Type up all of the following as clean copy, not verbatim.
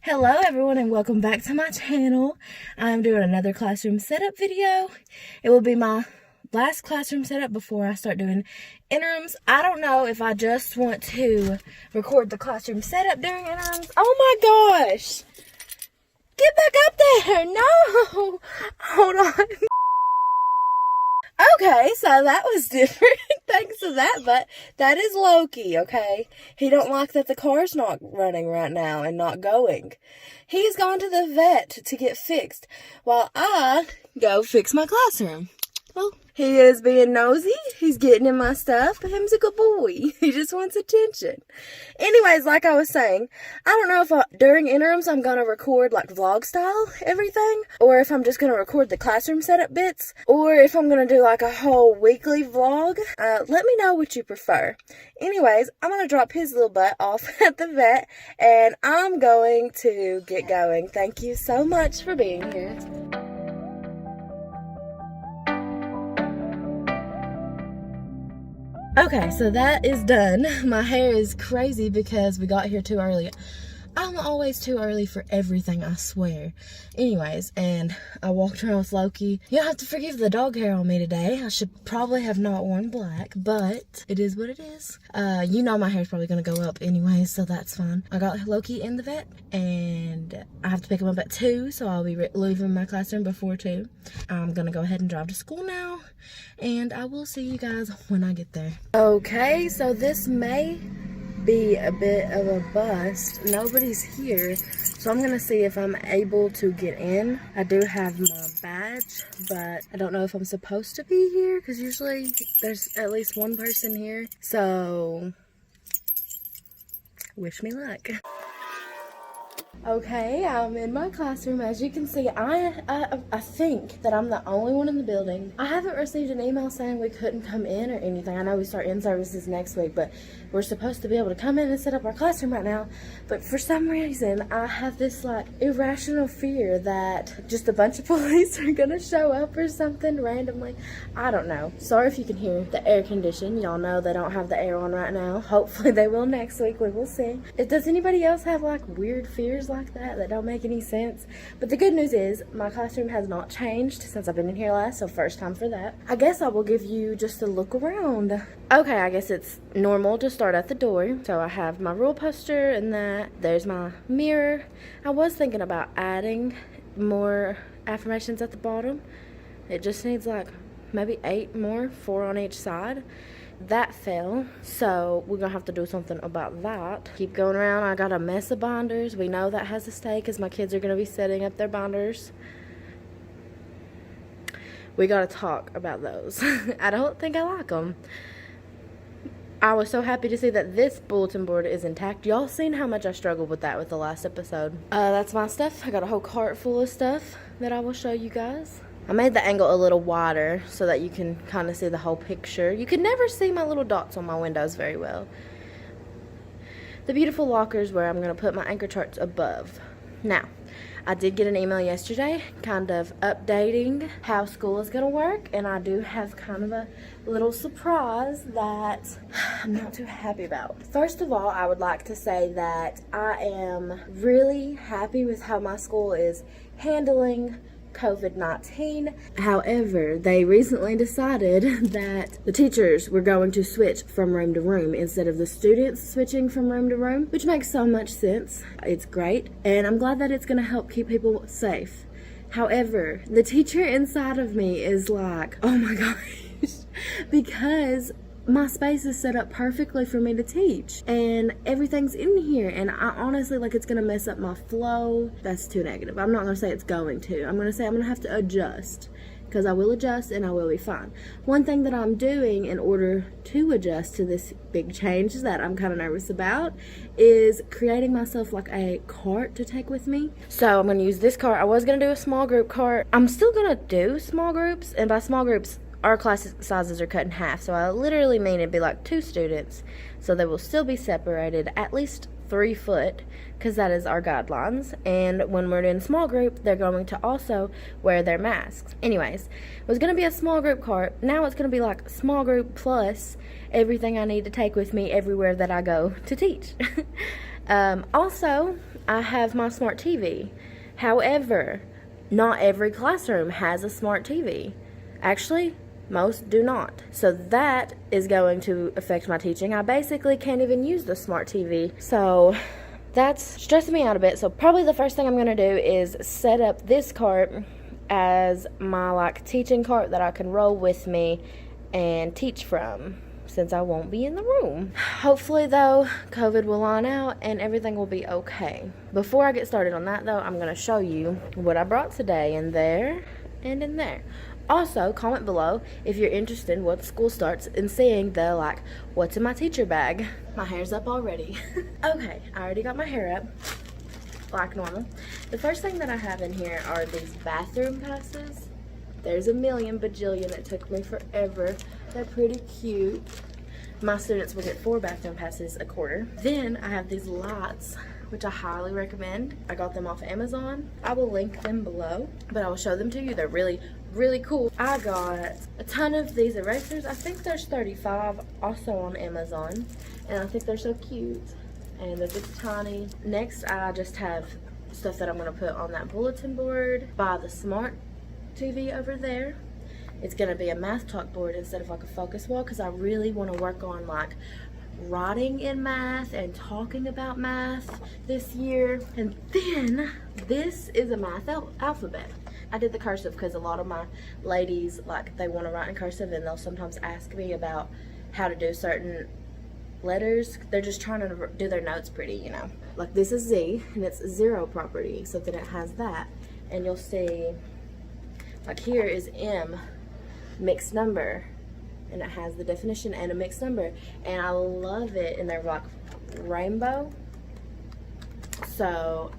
Hello everyone and welcome back to my channel. I'm doing another classroom setup video. It will be my last classroom setup before I start doing interims. I don't know if I just want to record the classroom setup during interims. Oh my gosh! Get back up there! No! Hold on. Okay, so that was different thanks to that, but that is Loki, okay? He don't like that the car's not running right now and not going. He's gone to the vet to get fixed while I go fix my classroom. Well, he is being nosy. He's getting in my stuff, but him's a good boy. He just wants attention. Anyways, like I was saying, I don't know if during interims I'm going to record like vlog style everything, or if I'm just going to record the classroom setup bits, or if I'm going to do like a whole weekly vlog. Let me know what you prefer. Anyways, I'm going to drop his little butt off at the vet, and I'm going to get going. Thank you so much for being here. Okay, so that is done. My hair is crazy because we got here too early. I'm always too early for everything, I swear. Anyways, and I walked around with Loki. You don't have to forgive the dog hair on me today. I should probably have not worn black, but it is what it is. You know my hair's probably going to go up anyways, so that's fine. I got Loki in the vet, and I have to pick him up at 2, so I'll be leaving my classroom before 2. I'm going to go ahead and drive to school now, and I will see you guys when I get there. Okay, so this may be a bit of a bust. Nobody's here, so I'm gonna see if I'm able to get in. I do have my badge, but I don't know if I'm supposed to be here because usually there's at least one person here, so wish me luck. Okay, I'm in my classroom. As you can see, I think that I'm the only one in the building. I haven't received an email saying we couldn't come in or anything. I know we start in-services next week, but we're supposed to be able to come in and set up our classroom right now. But for some reason, I have this like irrational fear that just a bunch of police are gonna show up or something randomly. I don't know. Sorry if you can hear the air condition. Y'all know they don't have the air on right now. Hopefully they will next week. We will see. Does anybody else have like weird fears like that don't make any sense? But the good news is my classroom has not changed since I've been in here last, so first time for that. I guess I will give you just a look around. Okay, I guess it's normal to start at the door. So I have my rule poster and that. There's my mirror. I was thinking about adding more affirmations at the bottom. It just needs like maybe 8 more, 4 on each side. That fell, so we're gonna have to do something about that. Keep going around. I got a mess of binders. We know that has to stay because my kids are gonna be setting up their binders. We gotta talk about those. I don't think I like them. I was so happy to see that this bulletin board is intact. Y'all seen how much I struggled with that with the last episode. That's my stuff. I got a whole cart full of stuff that I will show you guys. I made the angle a little wider so that you can kind of see the whole picture. You can never see my little dots on my windows very well. The beautiful lockers where I'm going to put my anchor charts above. Now, I did get an email yesterday kind of updating how school is going to work, and I do have kind of a little surprise that I'm not too happy about. First of all, I would like to say that I am really happy with how my school is handling COVID-19. However, they recently decided that the teachers were going to switch from room to room instead of the students switching from room to room, which makes so much sense. It's great, and I'm glad that it's going to help keep people safe. However, the teacher inside of me is like, oh my gosh, because my space is set up perfectly for me to teach and everything's in here, and I honestly like it's gonna mess up my flow. That's too negative. I'm not gonna say it's going to. I'm gonna say I'm gonna have to adjust, because I will adjust and I will be fine. One thing that I'm doing in order to adjust to this big change that I'm kind of nervous about is creating myself like a cart to take with me. So I'm gonna use this cart. I was gonna do a small group cart. I'm still gonna do small groups, and by small groups our class sizes are cut in half, so I literally mean it'd be like 2 students, so they will still be separated at least 3 foot, because that is our guidelines. And when we're in small group, they're going to also wear their masks. Anyways, it was going to be a small group cart. Now it's going to be like small group plus everything I need to take with me everywhere that I go to teach. Also, I have my smart TV. However, not every classroom has a smart TV. Actually, most do not. So that is going to affect my teaching. I basically can't even use the smart TV. So that's stressing me out a bit. So probably the first thing I'm going to do is set up this cart as my like teaching cart that I can roll with me and teach from, since I won't be in the room. Hopefully though, COVID will line out and everything will be okay. Before I get started on that though, I'm gonna show you what I brought today in there and in there. Also, comment below if you're interested in what school starts and seeing the like, what's in my teacher bag. My hair's up already. Okay, I already got my hair up, like normal. The first thing that I have in here are these bathroom passes. There's a million bajillion that took me forever. They're pretty cute. My students will get 4 bathroom passes a quarter. Then I have these lights, which I highly recommend. I got them off Amazon. I will link them below, but I will show them to you. They're really, really cool. I got a ton of these erasers. I think there's 35 also on Amazon, and I think they're so cute. And they're just tiny. Next, I just have stuff that I'm gonna put on that bulletin board by the smart TV over there. It's gonna be a math talk board instead of like a focus wall, because I really want to work on like writing in math and talking about math this year. And then this is a math alphabet. I did the cursive because a lot of my ladies, like, they want to write in cursive and they'll sometimes ask me about how to do certain letters. They're just trying to do their notes pretty, you know. Like this is Z and it's 0 property, so then it has that. And you'll see like here is M, mixed number, and it has the definition and a mixed number, and I love it. And they're like rainbow, so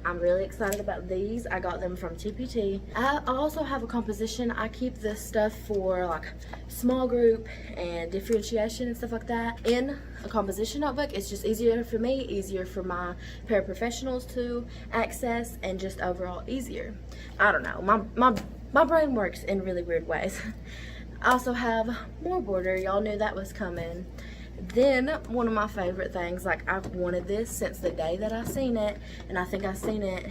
I'm really excited about these. I got them from TPT. I also have a composition. I keep this stuff for like small group and differentiation and stuff like that in a composition notebook. It's just easier for me, easier for my paraprofessionals to access, and just overall easier. I don't know, my brain works in really weird ways. I also have more border. Y'all knew that was coming. Then one of my favorite things, like I've wanted this since the day that I seen it, and I think I seen it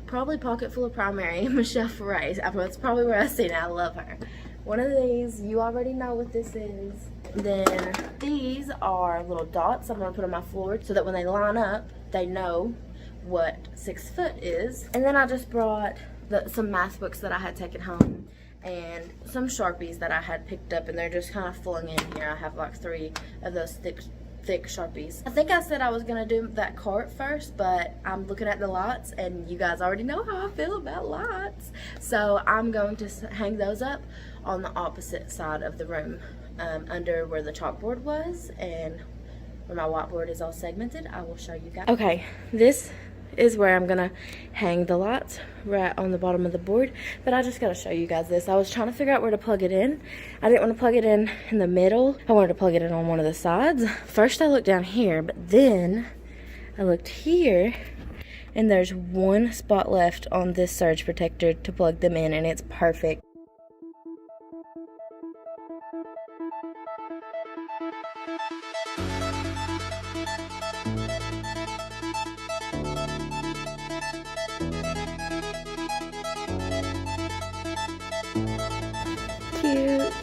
probably Pocket Full of Primary, Michelle Ferre. That's probably where I seen it. I love her. One of these, you already know what this is. Then these are little dots I'm gonna put on my floor so that when they line up, they know what 6 foot is. And then I just brought some math books that I had taken home, and some Sharpies that I had picked up, and they're just kind of flung in here. I have like 3 of those thick Sharpies. I think I said I was gonna do that cart first, but I'm looking at the lights, and you guys already know how I feel about lights. So I'm going to hang those up on the opposite side of the room, under where the chalkboard was, and where my whiteboard is all segmented. I will show you guys. Okay, this is where I'm gonna hang the lights, right on the bottom of the board. But I just gotta show you guys this. I was trying to figure out where to plug it in. I didn't want to plug it in the middle. I wanted to plug it in on one of the sides. First I looked down here, but then I looked here, and there's one spot left on this surge protector to plug them in, and it's perfect. Cute.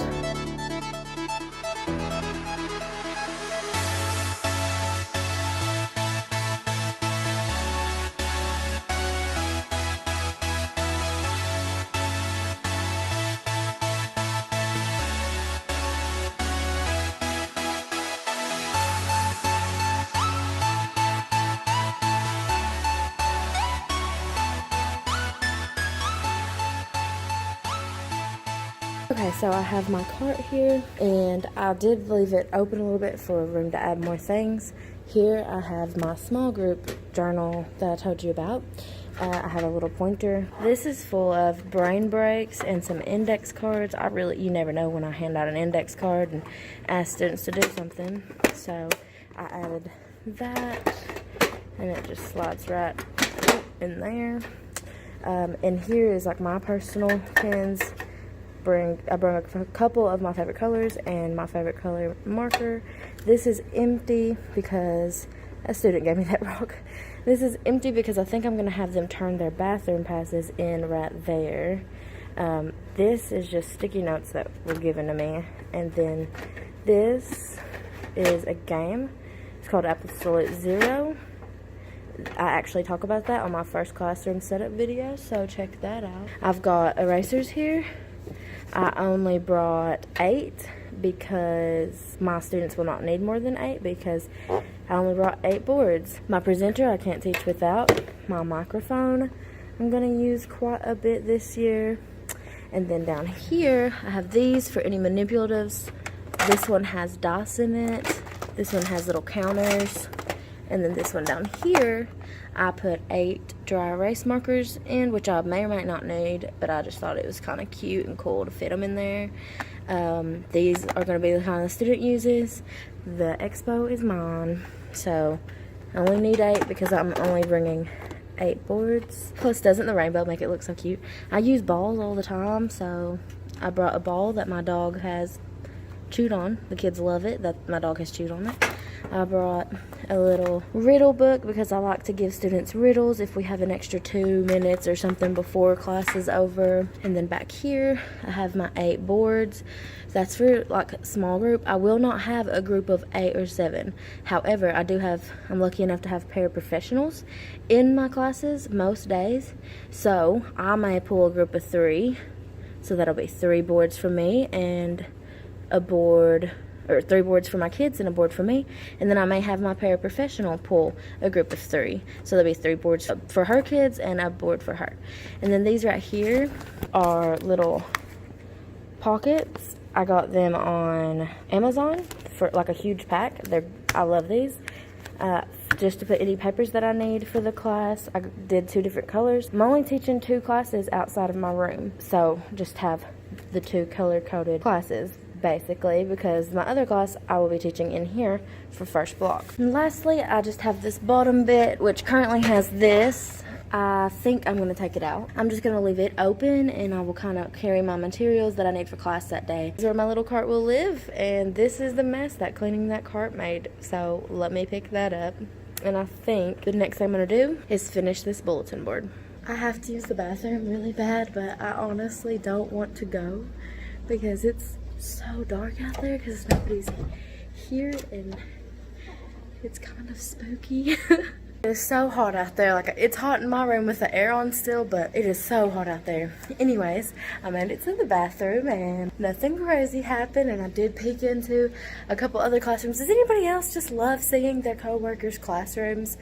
Okay, so I have my cart here, and I did leave it open a little bit for room to add more things. Here I have my small group journal that I told you about. I have a little pointer. This is full of brain breaks and some index cards. You never know when I hand out an index card and ask students to do something. So I added that, and it just slides right in there. And here is like my personal pens. I brought a couple of my favorite colors and my favorite color marker. This is empty because A student gave me that rock. This is empty because I think I'm going to have them turn their bathroom passes in right there. This is just sticky notes that were given to me. And then this is a game. It's called Absolute Zero. I actually talk about that on my first classroom setup video, so check that out. I've got erasers here. I only brought 8 because my students will not need more than 8 because I only brought 8 boards. My presenter I can't teach without. My microphone I'm going to use quite a bit this year. And then down here I have these for any manipulatives. This one has dice in it. This one has little counters. And then this one down here, I put 8 dry erase markers in, which I may or may not need, but I just thought it was kind of cute and cool to fit them in there. These are going to be the kind the student uses. The expo is mine, so I only need 8 because I'm only bringing 8 boards. Plus, doesn't the rainbow make it look so cute? I use balls all the time, so I brought a ball that my dog has chewed on. The kids love it that my dog has chewed on it. I brought a little riddle book because I like to give students riddles if we have an extra 2 minutes or something before class is over. And then back here I have my 8 boards. That's for like a small group. I will not have a group of 8 or 7. However, I'm lucky enough to have paraprofessionals in my classes most days. So I may pull a group of 3. So that'll be 3 boards for me and a board, or 3 boards for my kids and a board for me. And then I may have my paraprofessional pull a group of 3. So there'll be 3 boards for her kids and a board for her. And then these right here are little pockets. I got them on Amazon for like a huge pack. I love these. Just to put any papers that I need for the class. I did 2 different colors. I'm only teaching 2 classes outside of my room. So just have the 2 color-coded classes, basically, because my other class I will be teaching in here for first block. And lastly, I just have this bottom bit, which currently has this. I think I'm going to take it out. I'm just going to leave it open, and I will kind of carry my materials that I need for class that day. This is where my little cart will live, and this is the mess that cleaning that cart made. So let me pick that up. And I think the next thing I'm going to do is finish this bulletin board. I have to use the bathroom really bad, but I honestly don't want to go because it's so dark out there because nobody's here and it's kind of spooky. It's so hot out there. Like, it's hot in my room with the air on still, but it is so hot out there. Anyways, I made it to the bathroom and nothing crazy happened, and I did peek into a couple other classrooms. Does anybody else just love seeing their co-workers' classrooms?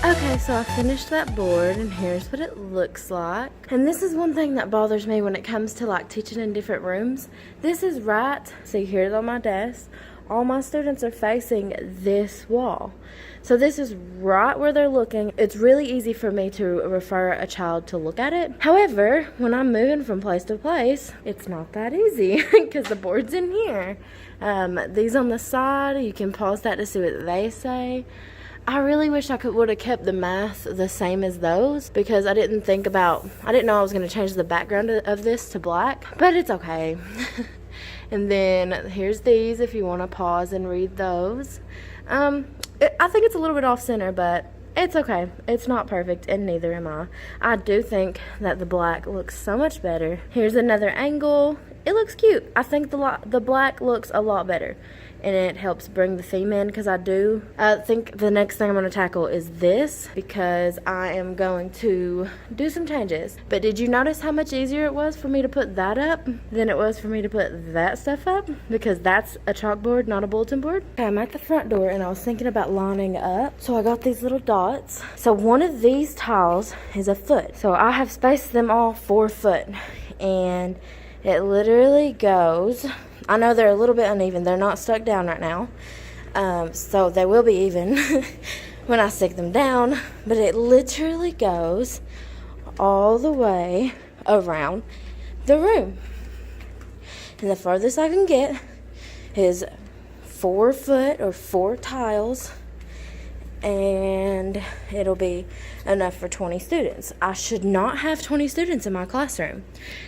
Okay, so I finished that board, and here's what it looks like. And this is one thing that bothers me when it comes to like teaching in different rooms. This is right, see here's on my desk. All my students are facing this wall. So this is right where they're looking. It's really easy for me to refer a child to look at it. However, when I'm moving from place to place, it's not that easy because the board's in here. These on the side, you can pause that to see what they say. I really wish I would have kept the math the same as those because I didn't know I was going to change the background of this to black, but it's okay. And then here's these if you want to pause and read those. I think it's a little bit off center, but It's okay. It's not perfect, and neither am I. I do think that the black looks so much better. Here's another angle. It looks cute. I think the black looks a lot better, and it helps bring the theme in, because I think the next thing I'm going to tackle is this, because I am going to do some changes. But did you notice how much easier it was for me to put that up than it was for me to put that stuff up? Because that's a chalkboard, not a bulletin board. Okay, I'm at the front door, and I was thinking about lining up. So I got these little dots. So one of these tiles is a foot. So I have spaced them all 4 foot. And it literally goes, I know they're a little bit uneven. They're not stuck down right now. So they will be even when I stick them down. But it literally goes all the way around the room. And the farthest I can get is 4 foot or 4 tiles. And it'll be enough for 20 students. I should not have 20 students in my classroom.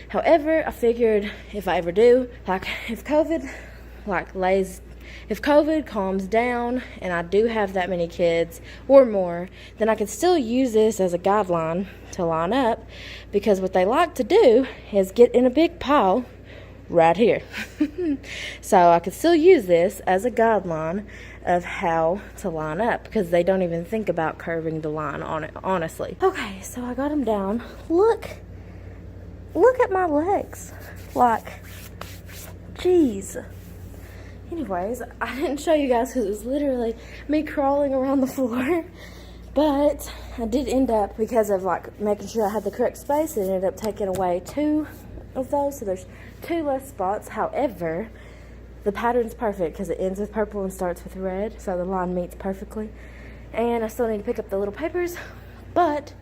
However, I figured if I ever do, like if COVID calms down and I do have that many kids or more, then I can still use this as a guideline to line up, because what they like to do is get in a big pile right here. So I could still use this as a guideline of how to line up, because they don't even think about curving the line on it, honestly. Okay, so I got them down. Look at my legs. Like, jeez. Anyways, I didn't show you guys because it was literally me crawling around the floor. But I did end up, because of like making sure I had the correct space, it ended up taking away 2 of those. So there's 2 less spots. However, the pattern's perfect because it ends with purple and starts with red, so the line meets perfectly. And I still need to pick up the little papers, but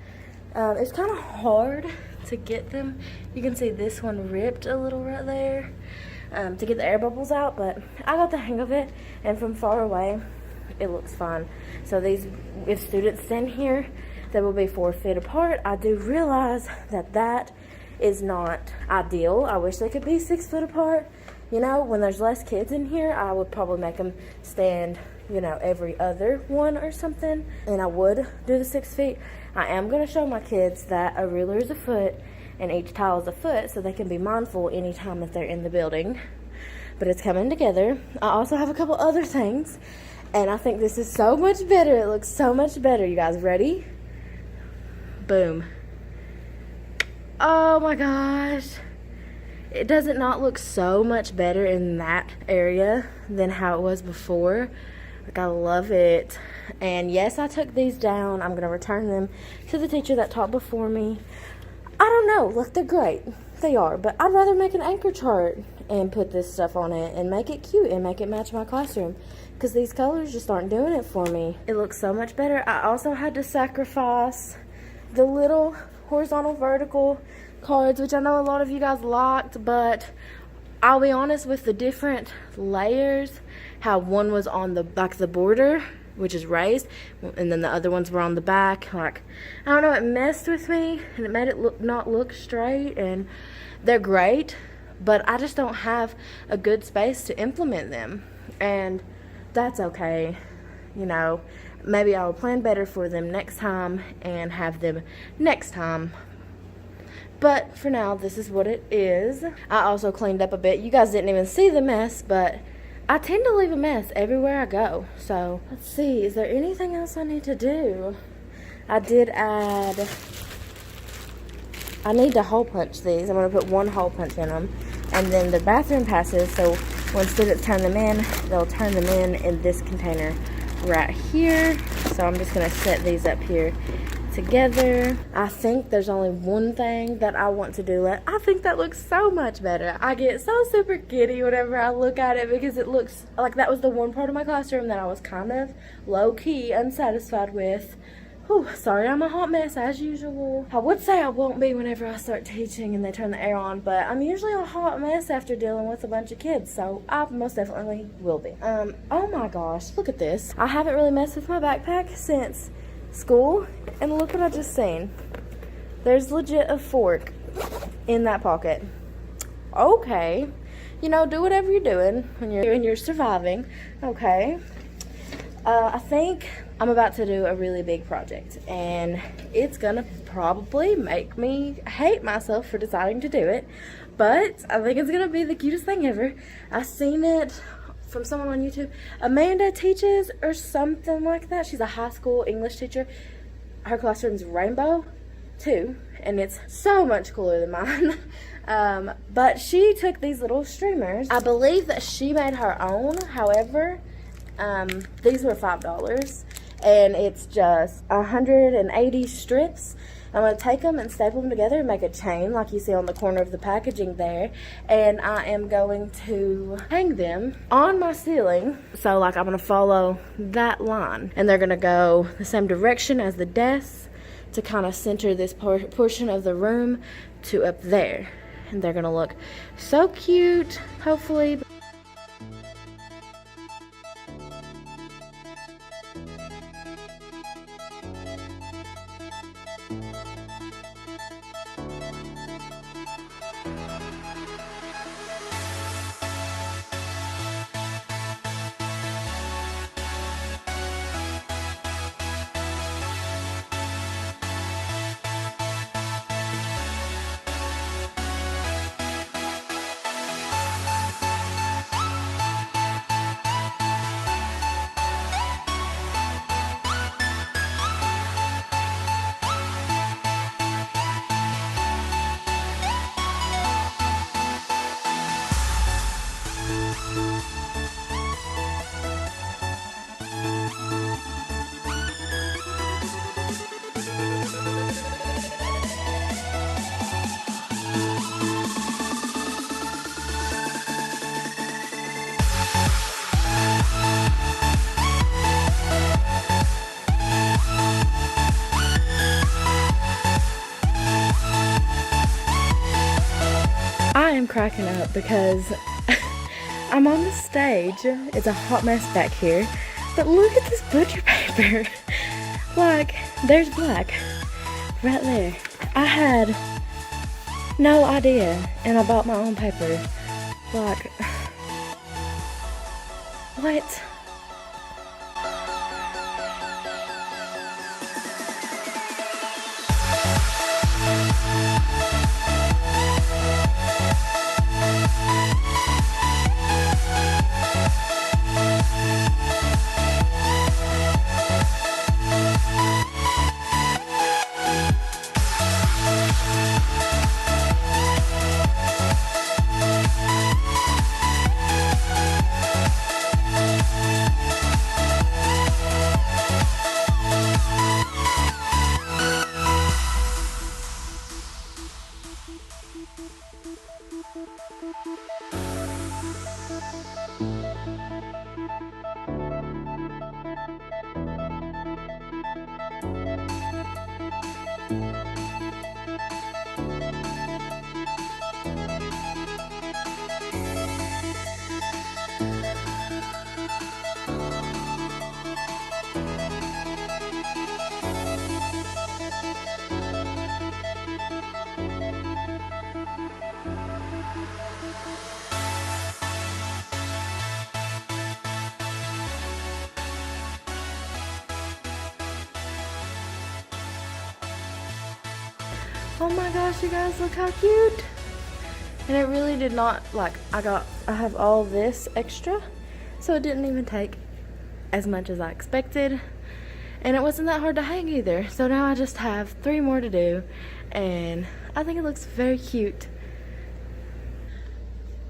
it's kind of hard to get them. You can see this one ripped a little right there to get the air bubbles out, but I got the hang of it, and from far away, it looks fine. So these, if students stand here, they will be 4 feet apart. I do realize that that is not ideal. I wish they could be 6 foot apart. You know, when there's less kids in here, I would probably make them stand, you know, every other one or something. And I would do the 6 feet. I am going to show my kids that a ruler is a foot and each tile is a foot, so they can be mindful anytime that they're in the building. But it's coming together. I also have a couple other things, and I think this is so much better. It looks so much better. You guys ready? Boom. Oh my gosh. It does it not look so much better in that area than how it was before? Like, I love it. And yes, I took these down. I'm going to return them to the teacher that taught before me. I don't know. Look, they're great. They are. But I'd rather make an anchor chart and put this stuff on it and make it cute and make it match my classroom, because these colors just aren't doing it for me. It looks so much better. I also had to sacrifice the little horizontal vertical cards, which I know a lot of you guys liked, but I'll be honest, with the different layers, how one was on the the border, which is raised, and then the other ones were on the back, like, I don't know, it messed with me and it made it not look straight. And they're great, but I just don't have a good space to implement them, and that's okay. You know, maybe I'll plan better for them next time and have them next time. But for now, this is what it is. I also cleaned up a bit. You guys didn't even see the mess, but I tend to leave a mess everywhere I go. So let's see, is there anything else I need to do? I did add, I need to hole punch these. I'm going to put 1 hole punch in them. And then the bathroom passes, so when students turn them in, they'll turn them in this container right here. So I'm just going to set these up here together. I think there's only one thing that I want to do. I think that looks so much better. I get so super giddy whenever I look at it, because it looks like that was the one part of my classroom that I was kind of low-key unsatisfied with. Whew, sorry, I'm a hot mess as usual. I would say I won't be whenever I start teaching and they turn the air on, but I'm usually a hot mess after dealing with a bunch of kids, so I most definitely will be. Oh my gosh, look at this. I haven't really messed with my backpack since school, and look what I just seen. There's legit a fork in that pocket. Okay, you know, do whatever you're doing when you're surviving. Okay. I think I'm about to do a really big project, and it's gonna probably make me hate myself for deciding to do it, but I think it's gonna be the cutest thing ever. I seen it from someone on YouTube. Amanda teaches or something like that. She's a high school English teacher. Her classroom's rainbow too, and it's so much cooler than mine. But she took these little streamers. I believe that she made her own. However, these were $5, and it's just 180 strips. I'm going to take them and staple them together and make a chain like you see on the corner of the packaging there. And I am going to hang them on my ceiling. So like I'm going to follow that line. And they're going to go the same direction as the desk to kind of center this portion of the room to up there. And they're going to look so cute, hopefully. I am cracking up because I'm on the stage. It's a hot mess back here. But look at this butcher paper. Like, there's black right there. I had no idea, and I bought my own paper. Like, what? Oh my gosh, you guys, look how cute. And it really did not, like, I have all this extra, so it didn't even take as much as I expected. And it wasn't that hard to hang either. So now I just have 3 more to do, and I think it looks very cute.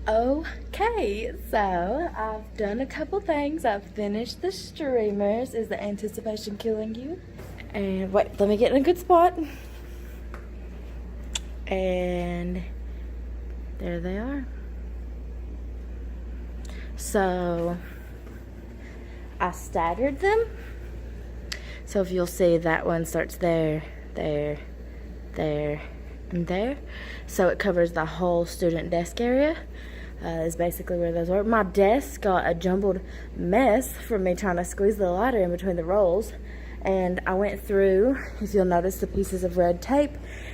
Okay, so I've done a couple things. I've finished the streamers. Is the anticipation killing you? And wait, let me get in a good spot. And there they are. So I staggered them. So if you'll see, that one starts there, there, there, and there. So it covers the whole student desk area. Is basically where those are. My desk got a jumbled mess from me trying to squeeze the ladder in between the rolls. And I went through, if you'll notice, the pieces of red tape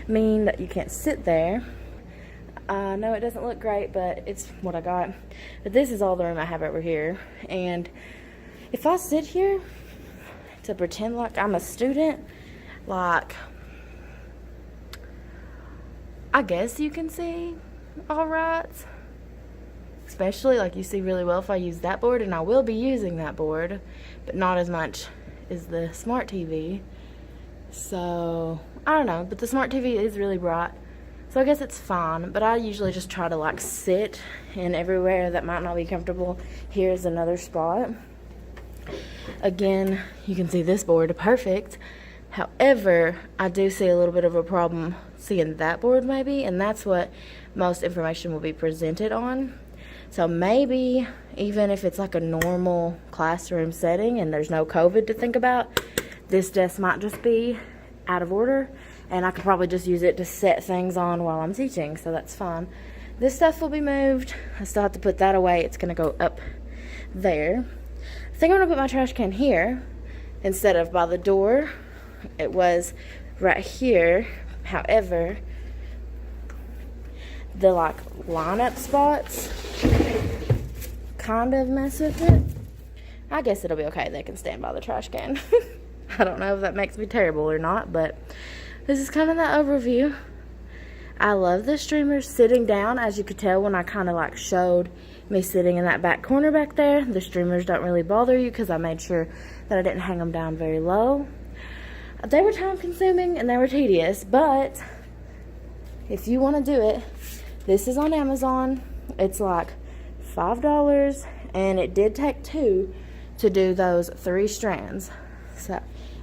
mean that you can't sit there. I know it doesn't look great, but it's what I got. But this is all the room I have over here. And If I sit here to pretend like I'm a student, like, I guess you can see all right. Especially, like, you see really well if I use that board, and I will be using that board, but not as much as the smart TV. So, I don't know, but the smart TV is really bright, so I guess it's fine. But I usually just try to, like, sit in everywhere that might not be comfortable. Here's another spot. Again, you can see this board perfect. However, I do see a little bit of a problem seeing that board maybe, and that's what most information will be presented on. So maybe even if it's like a normal classroom setting and there's no COVID to think about, this desk might just be out of order, and I could probably just use it to set things on while I'm teaching, so that's fine. This stuff will be moved. I still have to put that away. It's going to go up there. I think I'm going to put my trash can here instead of by the door. It was right here. However, the like lineup spots kind of mess with it. I guess it'll be okay. They can stand by the trash can. I don't know if that makes me terrible or not, but this is kind of the overview. I love the streamers sitting down. As you could tell when I kind of like showed me sitting in that back corner back there, the streamers don't really bother you because I made sure that I didn't hang them down very low. They were time consuming and they were tedious, but if you want to do it, this is on Amazon. It's like $5, and it did take 2 to do those 3 strands. So,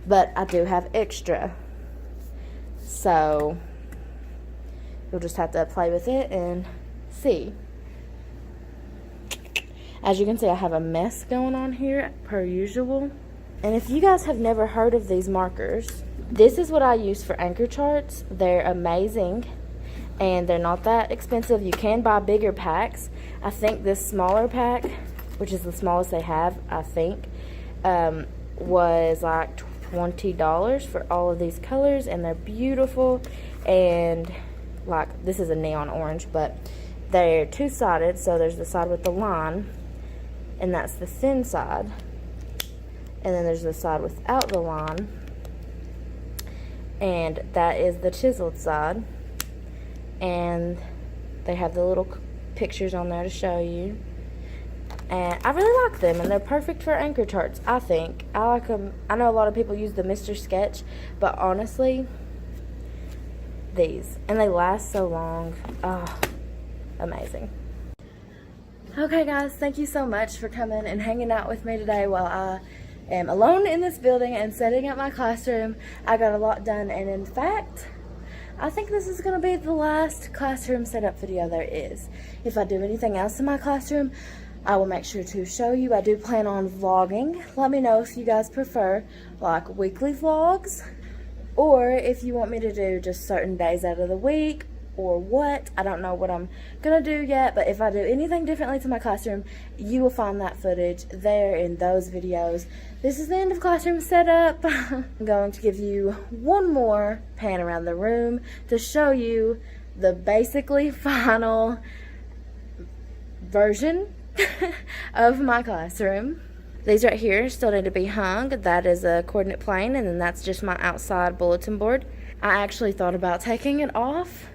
but I do have extra. So you'll just have to play with it and see. As you can see, I have a mess going on here per usual. And if you guys have never heard of these markers, this is what I use for anchor charts. They're amazing, and they're not that expensive. You can buy bigger packs. I think this smaller pack, which is the smallest they have, I think, was like $20 for all of these colors, and they're beautiful. And like, this is a neon orange, but they're 2-sided, so there's the side with the line, and that's the thin side, and then there's the side without the line, and that is the chiseled side. And they have the little pictures on there to show you, and I really like them, and they're perfect for anchor charts. I think I like them. I know a lot of people use the Mr. Sketch, but honestly, these, and they last so long. Oh, amazing. Okay guys, thank you so much for coming and hanging out with me today while I am alone in this building and setting up my classroom. I got a lot done, and in fact, I think this is going to be the last classroom setup video there is. If I do anything else in my classroom, I will make sure to show you. I do plan on vlogging. Let me know if you guys prefer like weekly vlogs, or if you want me to do just certain days out of the week, or what. I don't know what I'm gonna do yet, but if I do anything differently to my classroom, you will find that footage there in those videos. This is the end of classroom setup. I'm going to give you one more pan around the room to show you the basically final version of my classroom. These right here still need to be hung. That is a coordinate plane, and then that's just my outside bulletin board. I actually thought about taking it off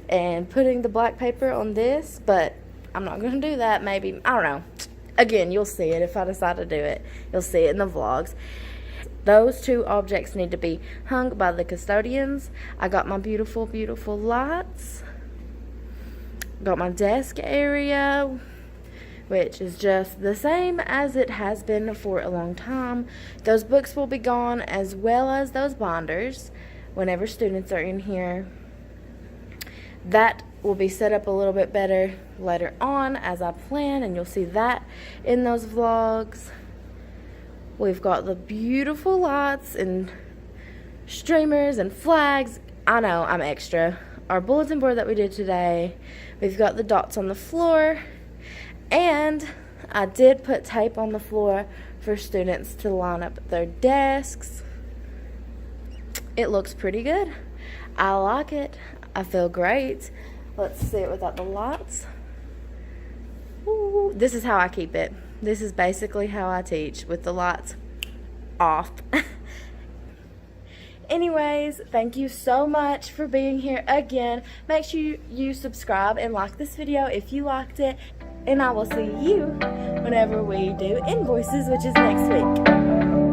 and putting the black paper on this, but I'm not going to do that. Maybe, I don't know. Again, you'll see it if I decide to do it. You'll see it in the vlogs. Those 2 objects need to be hung by the custodians. I got my beautiful, beautiful lights. Got my desk area, which is just the same as it has been for a long time. Those books will be gone, as well as those binders, whenever students are in here. That will be set up a little bit better later on as I plan, and you'll see that in those vlogs. We've got the beautiful lights and streamers and flags. I know, I'm extra. Our bulletin board that we did today. We've got the dots on the floor, and I did put tape on the floor for students to line up their desks. It looks pretty good. I like it. I feel great. Let's see it without the lights. Ooh, this is how I keep it. This is basically how I teach, with the lights off. Anyways, thank you so much for being here again. Make sure you subscribe and like this video if you liked it. And I will see you whenever we do invoices, which is next week.